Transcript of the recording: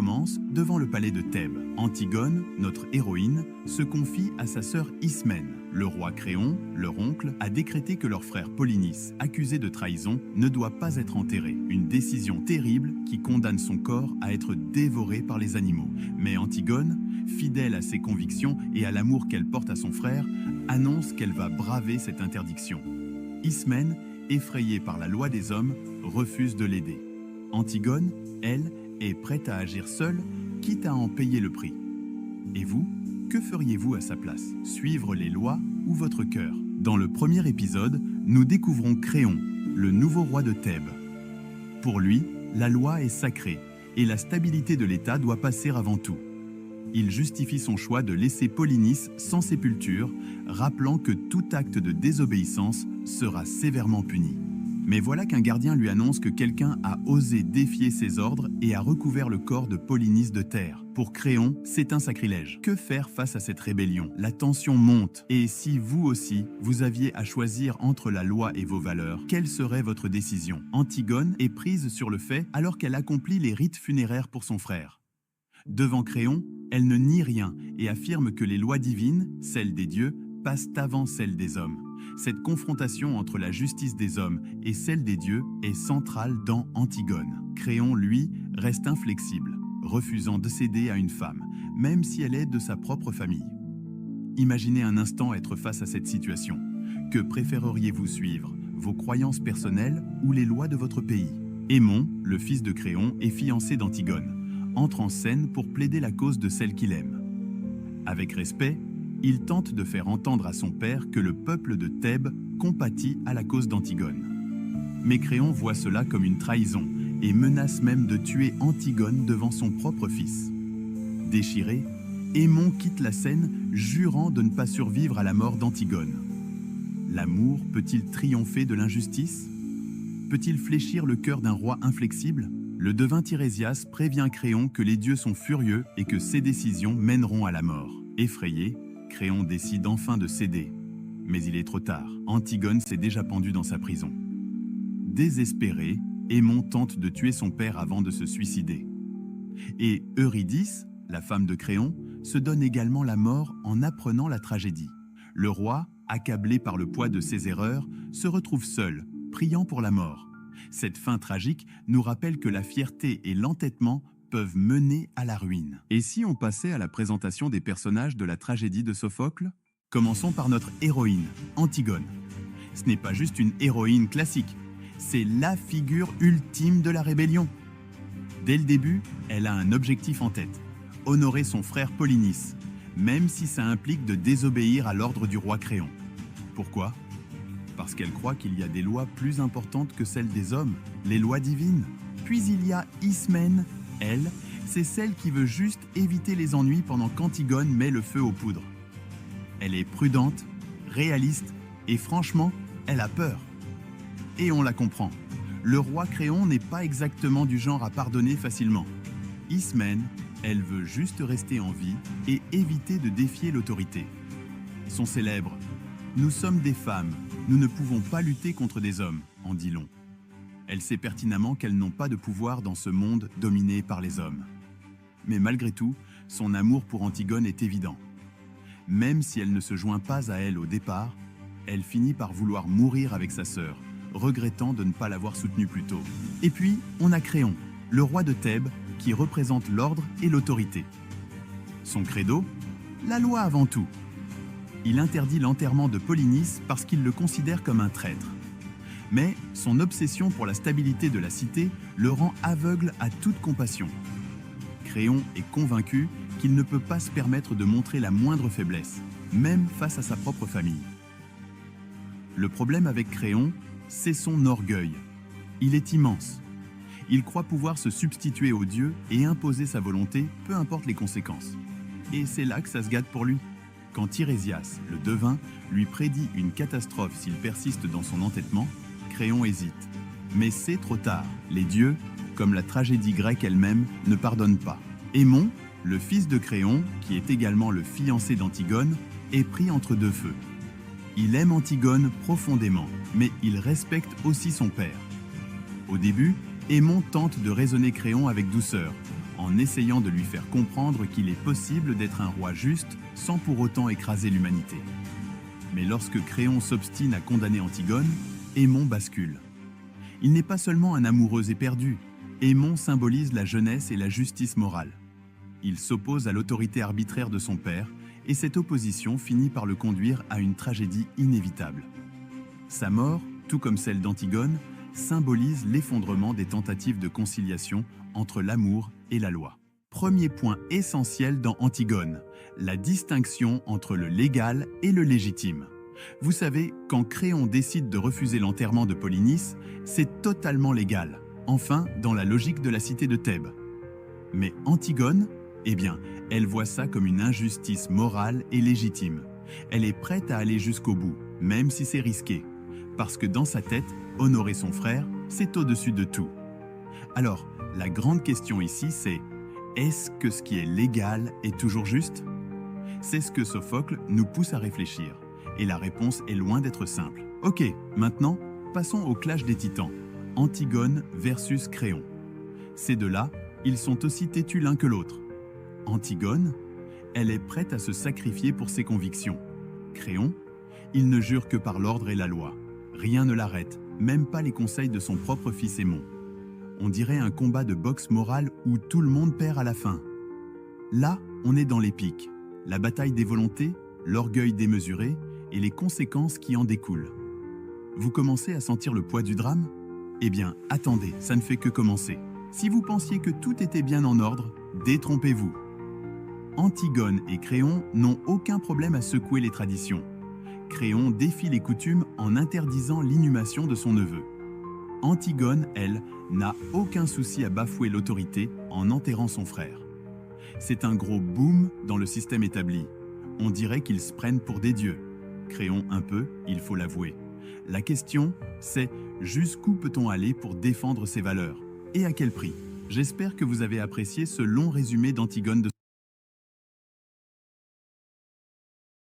commence devant le palais de Thèbes. Antigone, notre héroïne, se confie à sa sœur Ismène. Le roi Créon, leur oncle, a décrété que leur frère Polynice, accusé de trahison, ne doit pas être enterré. Une décision terrible qui condamne son corps à être dévoré par les animaux. Mais Antigone, fidèle à ses convictions et à l'amour qu'elle porte à son frère, annonce qu'elle va braver cette interdiction. Ismène, effrayée par la loi des hommes, refuse de l'aider. Antigone, elle, est prête à agir seule, quitte à en payer le prix. Et vous, que feriez-vous à sa place? Suivre les lois ou votre cœur? Dans le premier épisode, nous découvrons Créon, le nouveau roi de Thèbes. Pour lui, la loi est sacrée et la stabilité de l'État doit passer avant tout. Il justifie son choix de laisser Polynice sans sépulture, rappelant que tout acte de désobéissance sera sévèrement puni. Mais voilà qu'un gardien lui annonce que quelqu'un a osé défier ses ordres et a recouvert le corps de Polynice de terre. Pour Créon, c'est un sacrilège. Que faire face à cette rébellion? La tension monte. Et si vous aussi, vous aviez à choisir entre la loi et vos valeurs, quelle serait votre décision? Antigone est prise sur le fait alors qu'elle accomplit les rites funéraires pour son frère. Devant Créon, elle ne nie rien et affirme que les lois divines, celles des dieux, passent avant celles des hommes. Cette confrontation entre la justice des hommes et celle des dieux est centrale dans Antigone. Créon, lui, reste inflexible, refusant de céder à une femme, même si elle est de sa propre famille. Imaginez un instant être face à cette situation. Que préféreriez-vous suivre, vos croyances personnelles ou les lois de votre pays? Aimon, le fils de Créon et fiancé d'Antigone, entre en scène pour plaider la cause de celle qu'il aime. Avec respect, il tente de faire entendre à son père que le peuple de Thèbes compatit à la cause d'Antigone. Mais Créon voit cela comme une trahison et menace même de tuer Antigone devant son propre fils. Déchiré, Aimon quitte la scène, jurant de ne pas survivre à la mort d'Antigone. L'amour peut-il triompher de l'injustice? Peut-il fléchir le cœur d'un roi inflexible? Le devin Tirésias prévient Créon que les dieux sont furieux et que ses décisions mèneront à la mort. Effrayé, Créon décide enfin de céder. Mais il est trop tard. Antigone s'est déjà pendue dans sa prison. Désespéré, Aimon tente de tuer son père avant de se suicider. Et Eurydice, la femme de Créon, se donne également la mort en apprenant la tragédie. Le roi, accablé par le poids de ses erreurs, se retrouve seul, priant pour la mort. Cette fin tragique nous rappelle que la fierté et l'entêtement peuvent mener à la ruine. Et si on passait à la présentation des personnages de la tragédie de Sophocle? Commençons par notre héroïne, Antigone. Ce n'est pas juste une héroïne classique, c'est la figure ultime de la rébellion. Dès le début, elle a un objectif en tête, honorer son frère Polynice, même si ça implique de désobéir à l'ordre du roi Créon. Pourquoi? Parce qu'elle croit qu'il y a des lois plus importantes que celles des hommes, les lois divines. Puis il y a Ismène. Elle, c'est celle qui veut juste éviter les ennuis pendant qu'Antigone met le feu aux poudres. Elle est prudente, réaliste et franchement, elle a peur. Et on la comprend. Le roi Créon n'est pas exactement du genre à pardonner facilement. Ismène, elle veut juste rester en vie et éviter de défier l'autorité. Son célèbre « Nous sommes des femmes, nous ne pouvons pas lutter contre des hommes » en dit long. Elle sait pertinemment qu'elles n'ont pas de pouvoir dans ce monde dominé par les hommes. Mais malgré tout, son amour pour Antigone est évident. Même si elle ne se joint pas à elle au départ, elle finit par vouloir mourir avec sa sœur, regrettant de ne pas l'avoir soutenue plus tôt. Et puis, on a Créon, le roi de Thèbes, qui représente l'ordre et l'autorité. Son credo? La loi avant tout. Il interdit l'enterrement de Polynice parce qu'il le considère comme un traître. Mais son obsession pour la stabilité de la cité le rend aveugle à toute compassion. Créon est convaincu qu'il ne peut pas se permettre de montrer la moindre faiblesse, même face à sa propre famille. Le problème avec Créon, c'est son orgueil. Il est immense. Il croit pouvoir se substituer aux dieux et imposer sa volonté, peu importe les conséquences. Et c'est là que ça se gâte pour lui. Quand Tirésias, le devin, lui prédit une catastrophe s'il persiste dans son entêtement, Créon hésite. Mais c'est trop tard. Les dieux, comme la tragédie grecque elle-même, ne pardonnent pas. Aimon, le fils de Créon, qui est également le fiancé d'Antigone, est pris entre deux feux. Il aime Antigone profondément, mais il respecte aussi son père. Au début, Aimon tente de raisonner Créon avec douceur, en essayant de lui faire comprendre qu'il est possible d'être un roi juste sans pour autant écraser l'humanité. Mais lorsque Créon s'obstine à condamner Antigone, Aimon bascule. Il n'est pas seulement un amoureux éperdu. Aimon symbolise la jeunesse et la justice morale. Il s'oppose à l'autorité arbitraire de son père, et cette opposition finit par le conduire à une tragédie inévitable. Sa mort, tout comme celle d'Antigone, symbolise l'effondrement des tentatives de conciliation entre l'amour et la loi. Premier point essentiel dans Antigone, la distinction entre le légal et le légitime. Vous savez, quand Créon décide de refuser l'enterrement de Polynice, c'est totalement légal, enfin dans la logique de la cité de Thèbes. Mais Antigone, eh bien, elle voit ça comme une injustice morale et légitime. Elle est prête à aller jusqu'au bout, même si c'est risqué. Parce que dans sa tête, honorer son frère, c'est au-dessus de tout. Alors, la grande question ici, c'est est-ce que ce qui est légal est toujours juste? C'est ce que Sophocle nous pousse à réfléchir. Et la réponse est loin d'être simple. Ok, maintenant, passons au clash des titans. Antigone versus Créon. Ces deux-là, ils sont aussi têtus l'un que l'autre. Antigone, elle est prête à se sacrifier pour ses convictions. Créon, il ne jure que par l'ordre et la loi. Rien ne l'arrête, même pas les conseils de son propre fils Aimon. On dirait un combat de boxe morale où tout le monde perd à la fin. Là, on est dans l'épique, la bataille des volontés, l'orgueil démesuré et les conséquences qui en découlent. Vous commencez à sentir le poids du drame? Eh bien, attendez, ça ne fait que commencer. Si vous pensiez que tout était bien en ordre, détrompez-vous. Antigone et Créon n'ont aucun problème à secouer les traditions. Créon défie les coutumes en interdisant l'inhumation de son neveu. Antigone, elle, n'a aucun souci à bafouer l'autorité en enterrant son frère. C'est un gros boom dans le système établi. On dirait qu'ils se prennent pour des dieux. Créon un peu, il faut l'avouer. La question, c'est jusqu'où peut-on aller pour défendre ses valeurs? Et à quel prix? J'espère que vous avez apprécié ce long résumé d'Antigone de